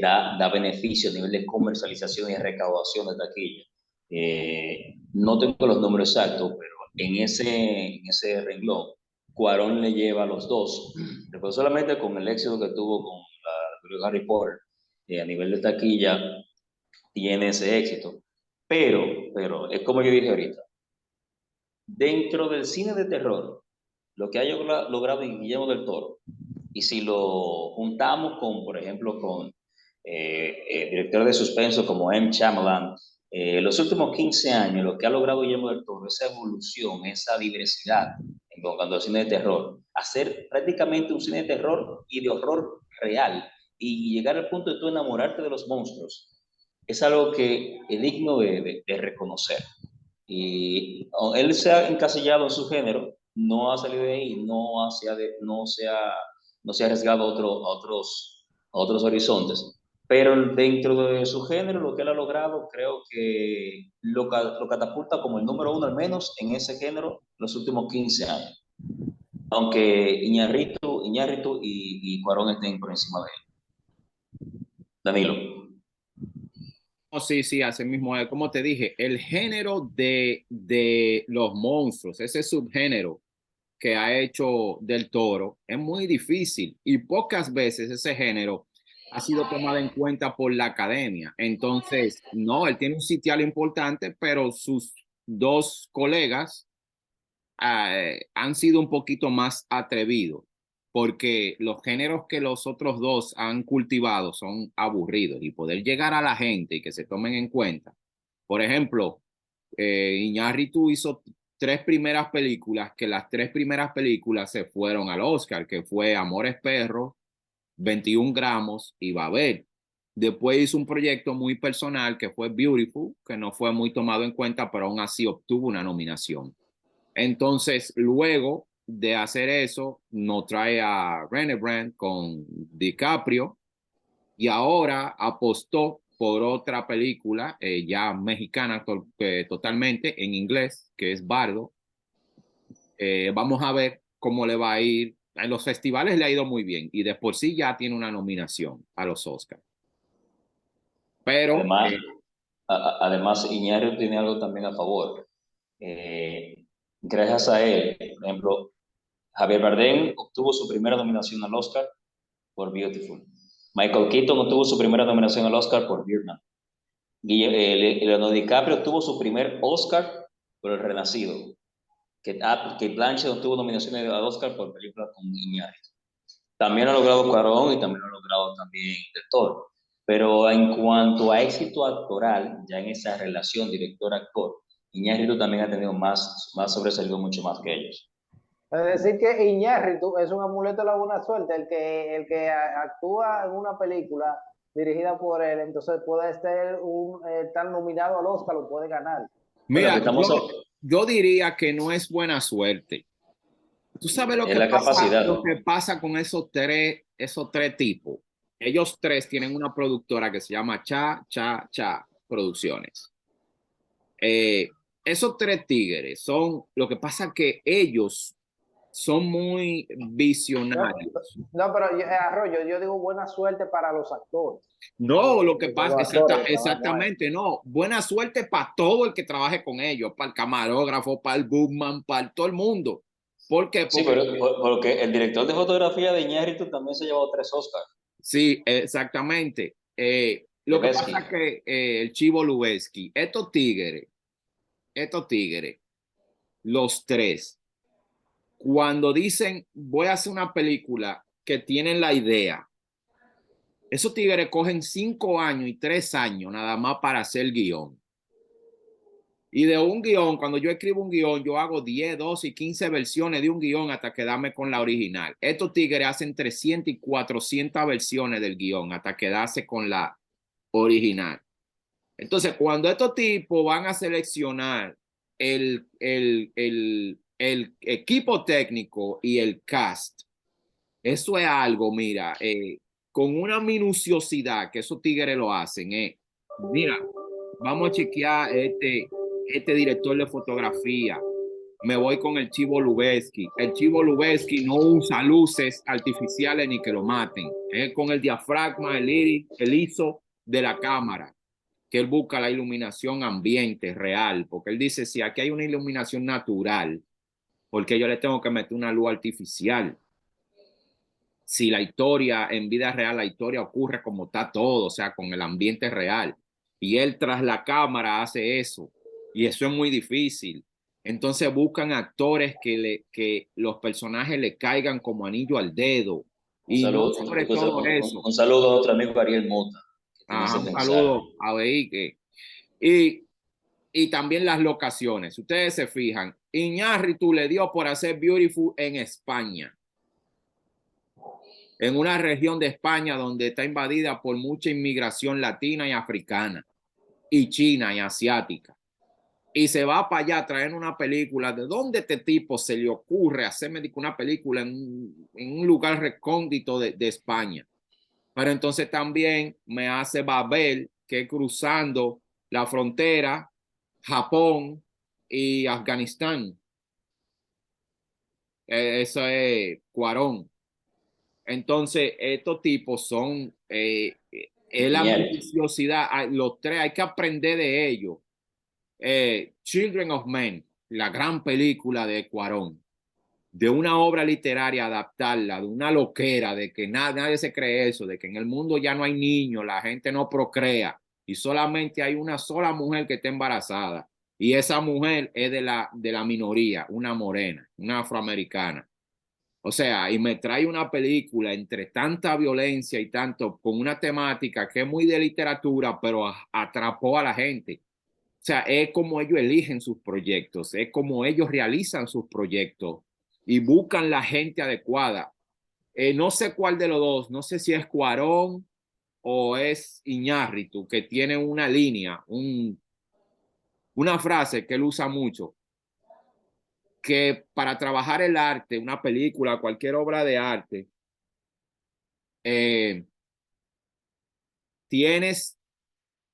da beneficio a nivel de comercialización y recaudación de taquilla. No tengo los números exactos, pero en ese renglón, Cuarón le lleva a los dos. Después solamente con el éxito que tuvo con la Harry Potter, a nivel de taquilla, tiene ese éxito. Pero, es como yo dije ahorita, dentro del cine de terror, lo que ha logrado Guillermo del Toro, y si lo juntamos con, por ejemplo, con directores de suspenso como M. Shyamalan, en los últimos 15 años, lo que ha logrado Guillermo del Toro, esa evolución, esa diversidad en cuanto al cine de terror, hacer prácticamente un cine de terror y de horror real, y llegar al punto de tú enamorarte de los monstruos, es algo que es digno de reconocer. Y él se ha encasillado en su género, no ha salido de ahí, no se ha arriesgado a otros horizontes. Pero dentro de su género, lo que él ha logrado, creo que lo catapulta como el número uno, al menos en ese género, los últimos 15 años. Aunque Iñárritu y Cuarón estén por encima de él. Danilo. Oh, sí, sí, así mismo es. Como te dije, el género de los monstruos, ese subgénero que ha hecho Del Toro, es muy difícil y pocas veces ese género ha sido tomado en cuenta por la academia. Entonces, no, él tiene un sitial importante, pero sus dos colegas han sido un poquito más atrevidos, porque los géneros que los otros dos han cultivado son aburridos y poder llegar a la gente y que se tomen en cuenta. Por ejemplo, Iñárritu hizo tres primeras películas, que las tres primeras películas se fueron al Oscar, que fue Amores Perros, 21 gramos y Babel. Después hizo un proyecto muy personal que fue Beautiful, que no fue muy tomado en cuenta, pero aún así obtuvo una nominación. Entonces, luego de hacer eso, nos trae a René Brand con DiCaprio y ahora apostó por otra película ya mexicana totalmente en inglés, que es Bardo. Vamos a ver cómo le va a ir. En los festivales le ha ido muy bien y de por sí ya tiene una nominación a los Oscars. Pero Además, además Iñárritu tiene algo también a favor. Gracias a él, por ejemplo, Javier Bardem obtuvo su primera nominación al Oscar por Beautiful. Michael Keaton obtuvo su primera nominación al Oscar por Birdman. Leonardo DiCaprio obtuvo su primer Oscar por El Renacido. Kate Blanchett obtuvo nominaciones al Oscar por películas con Iñárritu. También ha logrado Cuarón y también ha logrado también Del Toro. Pero en cuanto a éxito actoral, ya en esa relación director-actor, Iñárritu también ha tenido más sobresalido mucho más que ellos. Es decir, que Iñárritu es un amuleto de la buena suerte, el que actúa en una película dirigida por él, entonces puede estar nominado al Oscar, lo puede ganar. Bueno, que mira, yo diría que no es buena suerte, Tú sabes Es la capacidad. lo que pasa con esos tres tipos. Ellos tres tienen una productora que se llama Cha Cha Cha Producciones. Esos tres tigres son, lo que pasa que ellos son muy visionarios. No, pero Arroyo, yo digo buena suerte para los actores. No, lo que De pasa, los actores que trabajan con él. exactamente, no. Buena suerte para todo el que trabaje con ellos, para el camarógrafo, para el boomman, para todo el mundo. ¿Por qué? Sí, Porque porque el director de fotografía de Iñárritu también se llevó 3 Oscars. sí, exactamente. Lo que Lebowski. pasa es que el Chivo Lubeski, estos tigres, los tres, cuando dicen voy a hacer una película que tienen la idea, esos tigres cogen 5 años y 3 años nada más para hacer el guión. Y de un guión, cuando yo escribo un guión, yo hago 10, 12 y 15 versiones de un guión hasta quedarme con la original. Estos tigres hacen 300 y 400 versiones del guión hasta quedarse con la original. Entonces, cuando estos tipos van a seleccionar el equipo técnico y el cast, eso es algo, mira, con una minuciosidad que esos tigres lo hacen. Mira, vamos a chequear este director de fotografía. Me voy con el Chivo Lubeski. El Chivo Lubeski no usa luces artificiales ni que lo maten. Con el diafragma, el ISO de la cámara, que él busca la iluminación ambiente real, porque él dice, si aquí hay una iluminación natural, ¿por qué yo le tengo que meter una luz artificial? Si la historia, en vida real, la historia ocurre como está todo, o sea, con el ambiente real. Y él tras la cámara hace eso. Y eso es muy difícil. Entonces buscan actores que los personajes le caigan como anillo al dedo. Un Y no saludo, sobre todo eso. un saludo a nuestro amigo Ariel Mota, que tiene ese Un mensaje. saludo a Beike. Y también las locaciones. Ustedes se fijan, Iñárritu le dio por hacer Beautiful en España, en una región de España donde está invadida por mucha inmigración latina y africana, y china y asiática. Y se va para allá a traer una película. ¿De dónde este tipo se le ocurre hacerme una película en un lugar recóndito de España? Pero entonces también me hace Babel, que cruzando la frontera, Japón y Afganistán. Eso es Cuarón. Entonces, estos tipos son, es la minuciosidad, los tres, hay que aprender de ellos. Children of Men, la gran película de Cuarón, de una obra literaria, adaptarla, de una loquera, de que nadie se cree eso, de que en el mundo ya no hay niños, la gente no procrea y solamente hay una sola mujer que está embarazada. Y esa mujer es de la minoría, una morena, una afroamericana. O sea, y me trae una película entre tanta violencia y tanto, con una temática que es muy de literatura, pero atrapó a la gente. O sea, es como ellos eligen sus proyectos, es como ellos realizan sus proyectos y buscan la gente adecuada. No sé cuál de los dos, no sé si es Cuarón o es Iñárritu, que tiene una línea, una frase que él usa mucho, que para trabajar el arte, una película, cualquier obra de arte, eh, tienes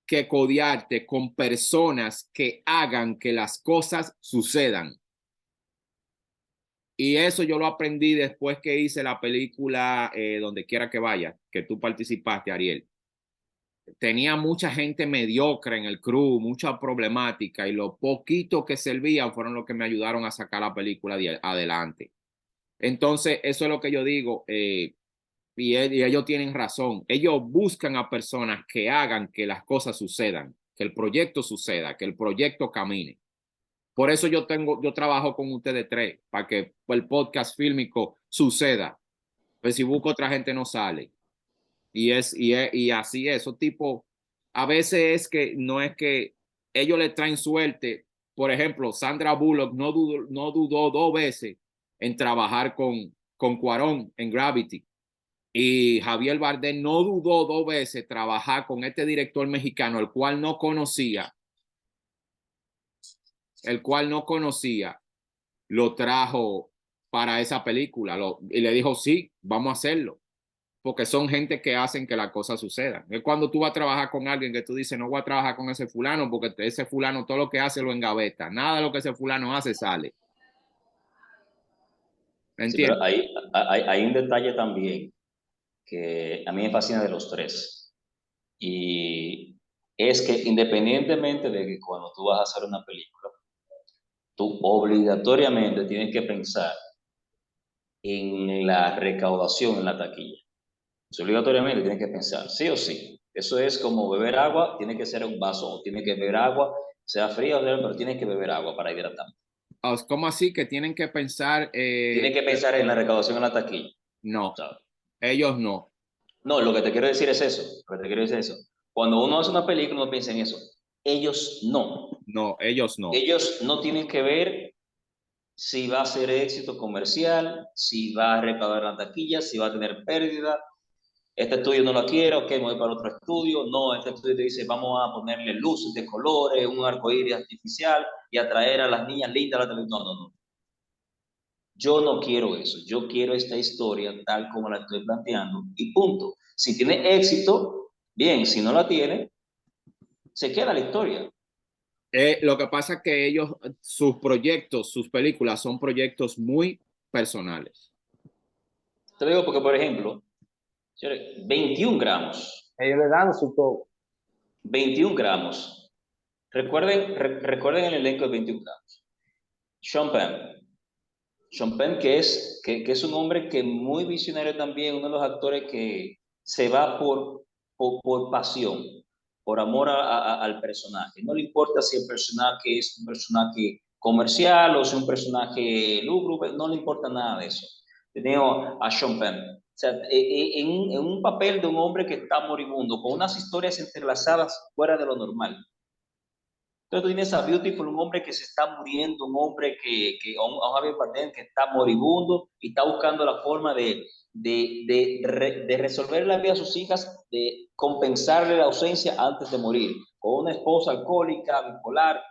que codiarte con personas que hagan que las cosas sucedan. Y eso yo lo aprendí después que hice la película Donde quiera que vaya, que tú participaste, Ariel. Tenía mucha gente mediocre en el crew, mucha problemática, y lo poquito que servían fueron los que me ayudaron a sacar la película adelante. Entonces, eso es lo que yo digo, y ellos tienen razón. Ellos buscan a personas que hagan que las cosas sucedan, que el proyecto suceda, que el proyecto camine. Por eso yo trabajo con ustedes tres, para que el podcast fílmico suceda. Pues si busco otra gente no sale. Y así es, esos tipos, a veces es que no es que ellos le traen suerte. Por ejemplo, Sandra Bullock no dudó 2 veces en trabajar con Cuarón en Gravity. Y Javier Bardem no dudó 2 veces trabajar con este director mexicano, el cual no conocía, lo trajo para esa película. Y le dijo, sí, vamos a hacerlo. Porque son gente que hacen que las cosas sucedan. Es cuando tú vas a trabajar con alguien que tú dices, no voy a trabajar con ese fulano porque ese fulano todo lo que hace lo engaveta. Nada de lo que ese fulano hace sale. Sí, pero ¿Entiendes? hay un detalle también que a mí me fascina de los tres. Y es que independientemente de que cuando tú vas a hacer una película, tú obligatoriamente tienes que pensar en la recaudación en la taquilla. Eso obligatoriamente tienes que pensar, sí o sí. Eso es como beber agua, tiene que ser un vaso, o tiene que beber agua, sea fría o pero tienes que beber agua para hidratar. ¿Cómo así que tienen que pensar? Tienes que pensar en la recaudación en la taquilla, No, ¿sabes? ellos no. No, lo que te quiero decir es eso. Lo que te quiero decir es eso. Cuando uno hace una película, uno piensa en eso. Ellos no. No, ellos no. Ellos no tienen que ver si va a ser éxito comercial, si va a recaudar la taquilla, si va a tener pérdida. Este estudio no lo quiere, ok, me voy para otro estudio. No, este estudio te dice, vamos a ponerle luces de colores, un arcoíris artificial y atraer a las niñas lindas a la televisión. No, no, no. Yo no quiero eso. Yo quiero esta historia tal como la estoy planteando y punto. Si tiene éxito, bien. Si no la tiene, se queda la historia. Lo que pasa es que ellos, sus proyectos, sus películas son proyectos muy personales. Te lo digo porque, por ejemplo, 21 gramos. Ellos le dan su todo. 21 gramos. Recuerden el elenco de 21 gramos. Sean Penn. Sean Penn, que es un hombre que muy visionario también, uno de los actores que se va por pasión, por amor al personaje. No le importa si el personaje es un personaje comercial o si es un personaje lúgubre, no le importa nada de eso. Tenemos a Sean Penn. O sea, en un papel de un hombre que está moribundo, con unas historias entrelazadas fuera de lo normal. Entonces tú tienes a Beautiful, un hombre que se está muriendo, un hombre a un Javier Bardem que está moribundo y está buscando la forma de resolver la vida a sus hijas, de compensarle la ausencia antes de morir, con una esposa alcohólica, bipolar.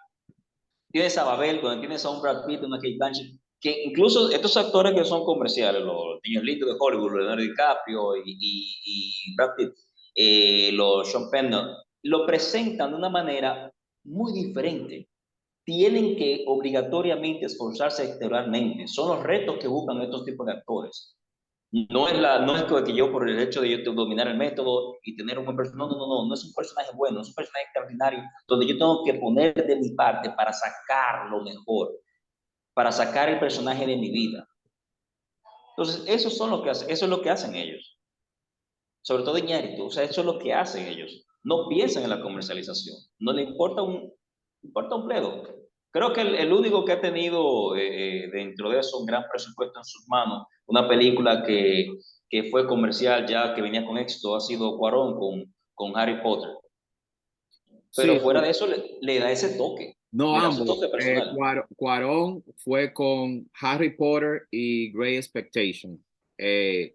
Tienes a Babel, donde tienes a un Brad Pitt, una Kate Blanchett, que incluso estos actores que son comerciales, los niños lindos de Hollywood, Leonardo DiCaprio y Brad Pitt, los Sean Penn, lo presentan de una manera muy diferente. Tienen que obligatoriamente esforzarse exteriormente. Son los retos que buscan estos tipos de actores. No es que yo por el hecho de yo dominar el método y tener un buen personaje, no es un personaje bueno, es un personaje extraordinario, donde yo tengo que poner de mi parte para sacar lo mejor, para sacar el personaje de mi vida. Entonces, eso es lo que hacen ellos. Sobre todo Iñárritu, o sea, eso es lo que hacen ellos. No piensan en la comercialización, no le importa un pledo. Creo que el único que ha tenido dentro de eso un gran presupuesto en sus manos, una película que fue comercial ya, que venía con éxito, ha sido Cuarón con Harry Potter. Pero Sí, fuera de eso le da ese toque, no le da su ambos. toque personal. Cuarón fue con Harry Potter y Great Expectation. Eh,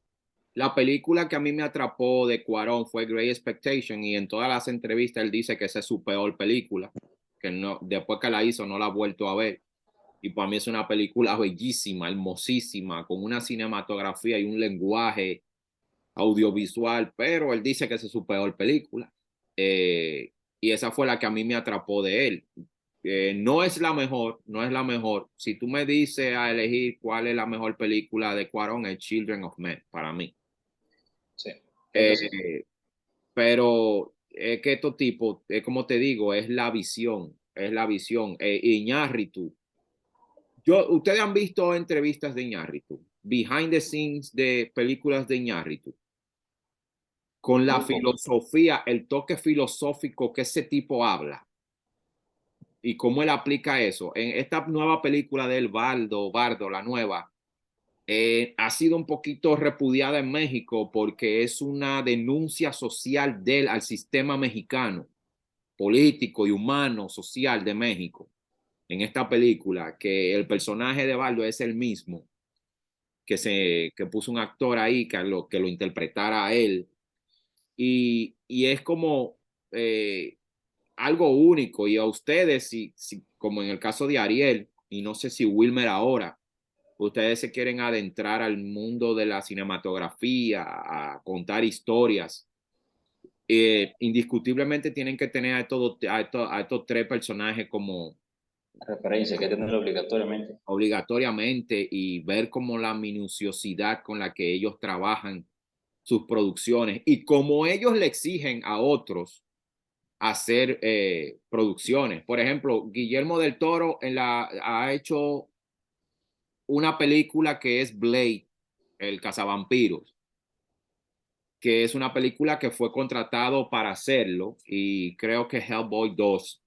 la película que a mí me atrapó de Cuarón fue Great Expectation y en todas las entrevistas él dice que esa es su peor película, que no, después que la hizo no la ha vuelto a ver. Y para mí es una película bellísima, hermosísima, con una cinematografía y un lenguaje audiovisual, pero él dice que esa es su peor película. Y esa fue la que a mí me atrapó de él. No es la mejor, no es la mejor. Si tú me dices a elegir cuál es la mejor película de Cuarón, es Children of Men, para mí. Sí, es que sí. Eh, pero es que estos tipos, es como te digo, es la visión, es la visión. Iñárritu, ustedes han visto entrevistas de Iñárritu, behind the scenes de películas de Iñárritu, con la Muy poco. filosofía, el toque filosófico que ese tipo habla y cómo él aplica eso. En esta nueva película del Bardo, la nueva, ha sido un poquito repudiada en México porque es una denuncia social de él al sistema mexicano, político y humano, social de México. En esta película, que el personaje de Bardo es el mismo, que puso un actor ahí que lo interpretara a él. Y es como algo único. Y a ustedes, como en el caso de Ariel, y no sé si Wilmer ahora, ustedes se quieren adentrar al mundo de la cinematografía, a contar historias, indiscutiblemente tienen que tener a estos tres personajes como Referencia, que tenerlo obligatoriamente. obligatoriamente y ver como la minuciosidad con la que ellos trabajan sus producciones y como ellos le exigen a otros hacer producciones. Por ejemplo, Guillermo del Toro ha hecho una película que es Blade, el cazavampiros, que es una película que fue contratado para hacerlo, y creo que Hellboy 2,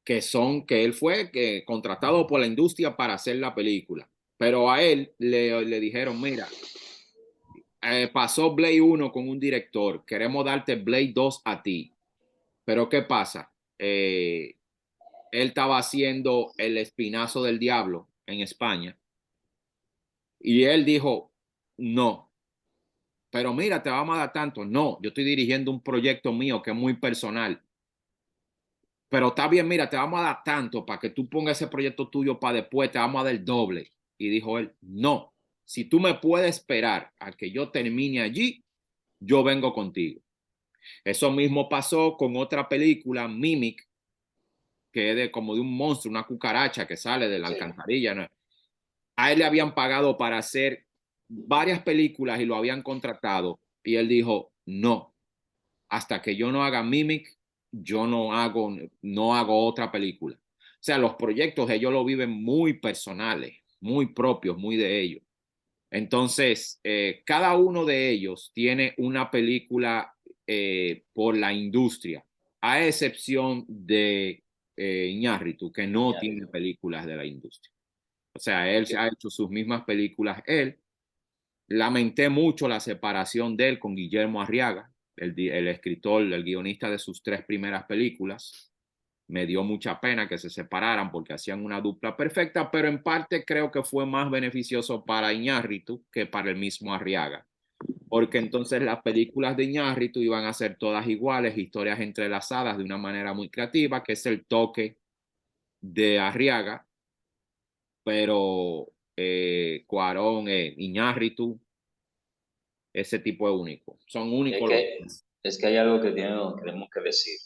que él fue contratado por la industria para hacer la película. Pero a él le dijeron, mira, pasó Blade 1 con un director, queremos darte Blade 2 a ti. Pero ¿qué pasa? Él estaba haciendo El Espinazo del Diablo en España y él dijo, no, pero mira, te vamos a dar tanto. No, yo estoy dirigiendo un proyecto mío que es muy personal. Pero está bien, mira, te vamos a dar tanto para que tú pongas ese proyecto tuyo para después, te vamos a dar el doble. Y dijo él, no, si tú me puedes esperar a que yo termine allí, yo vengo contigo. Eso mismo pasó con otra película, Mimic, que es como de un monstruo, una cucaracha que sale de la alcantarilla, ¿no? A él le habían pagado para hacer varias películas y lo habían contratado. Y él dijo, no, hasta que yo no haga Mimic, yo no hago otra película. O sea, los proyectos ellos lo viven muy personales, muy propios, muy de ellos. Entonces, cada uno de ellos tiene una película por la industria, a excepción de Iñárritu, que no tiene películas de la industria. O sea, él se ha hecho sus mismas películas. Él, lamenté mucho la separación de él con Guillermo Arriaga, el escritor, el guionista de sus tres primeras películas. Me dio mucha pena que se separaran porque hacían una dupla perfecta, pero en parte creo que fue más beneficioso para Iñárritu que para el mismo Arriaga, porque entonces las películas de Iñárritu iban a ser todas iguales, historias entrelazadas de una manera muy creativa, que es el toque de Arriaga, pero Cuarón, Iñárritu, ese tipo es único, son únicos los tres. Es que hay algo que tenemos que decir.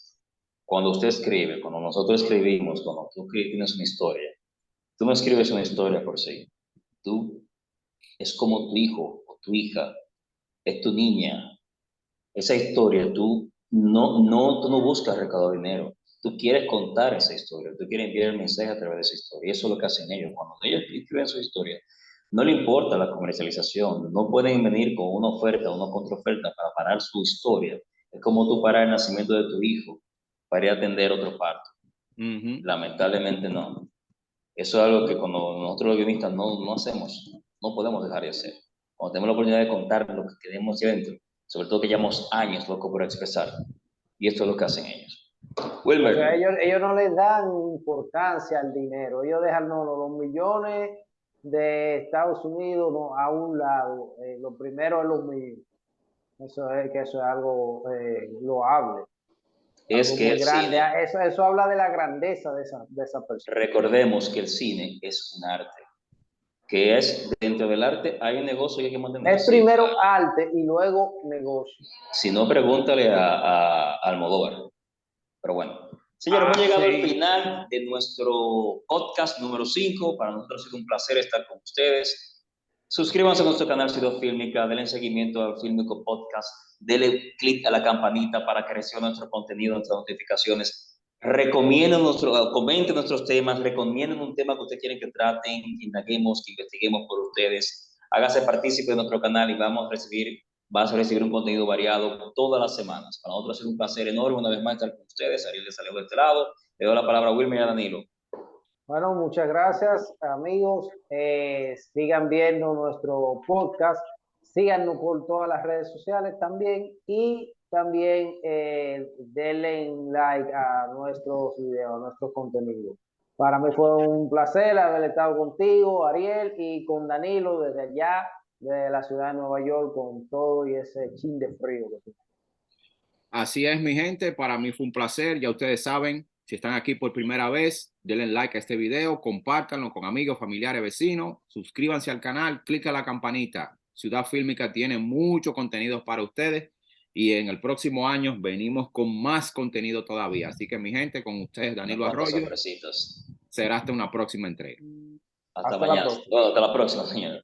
Cuando usted escribe, cuando nosotros escribimos, cuando tú tienes una historia, tú no escribes una historia por sí. Tú es como tu hijo o tu hija, es tu niña. Esa historia, tú no buscas recaudar dinero. Tú quieres contar esa historia, tú quieres enviar el mensaje a través de esa historia. Y eso es lo que hacen ellos. Cuando ellos escriben su historia, no le importa la comercialización, no pueden venir con una oferta o una contraoferta para parar su historia. Es como tú parar el nacimiento de tu hijo para ir a atender otro parto. Lamentablemente no. Eso es algo que cuando nosotros los guionistas no hacemos, no podemos dejar de hacer. Cuando tenemos la oportunidad de contar lo que queremos dentro, sobre todo que llevamos años locos por expresar, y esto es lo que hacen ellos. O sea, Wilmer. ellos no le dan importancia al dinero, ellos dejan los millones de Estados Unidos no, a un lado, lo primero es lo mío. Eso es algo loable, Es algo que muy el grande. cine, Eso habla de la grandeza de esa persona. recordemos que el cine es un arte, que es dentro del arte hay un negocio que hay que mantener Es así. primero arte y luego negocio. Si no, pregúntale a Almodóvar. Pero bueno, señor, hemos llegado al final de nuestro podcast número 5. Para nosotros ha sido un placer estar con ustedes. Suscríbanse a nuestro canal Ciudad Fílmica, denle seguimiento al Fílmico Podcast, denle click a la campanita para que reciban nuestro contenido, nuestras notificaciones. Comenten nuestros temas, recomienden un tema que ustedes quieren que traten, que indaguemos, que investiguemos por ustedes. Hágase partícipe de nuestro canal y vas a recibir un contenido variado todas las semanas. Para nosotros es un placer enorme una vez más estar con ustedes. Ariel de Salejo de este lado. Le doy la palabra a Wilmer y a Danilo. Bueno, muchas gracias, amigos. Sigan viendo nuestro podcast, síganos por todas las redes sociales también y también denle like a nuestros videos, a nuestro contenido. Para mí fue un placer haber estado contigo, Ariel, y con Danilo desde allá, de la ciudad de Nueva York, con todo y ese chin de frío que tiene. Así es, mi gente, para mí fue un placer, ya ustedes saben, Si están aquí por primera vez, denle like a este video, compártanlo con amigos, familiares, vecinos, suscríbanse al canal, clic a la campanita. Ciudad Fílmica tiene mucho contenido para ustedes y en el próximo año venimos con más contenido todavía. Así que mi gente, con ustedes, Danilo Arroyo, será hasta una próxima entrega. Hasta mañana. Bueno, hasta la próxima, señor.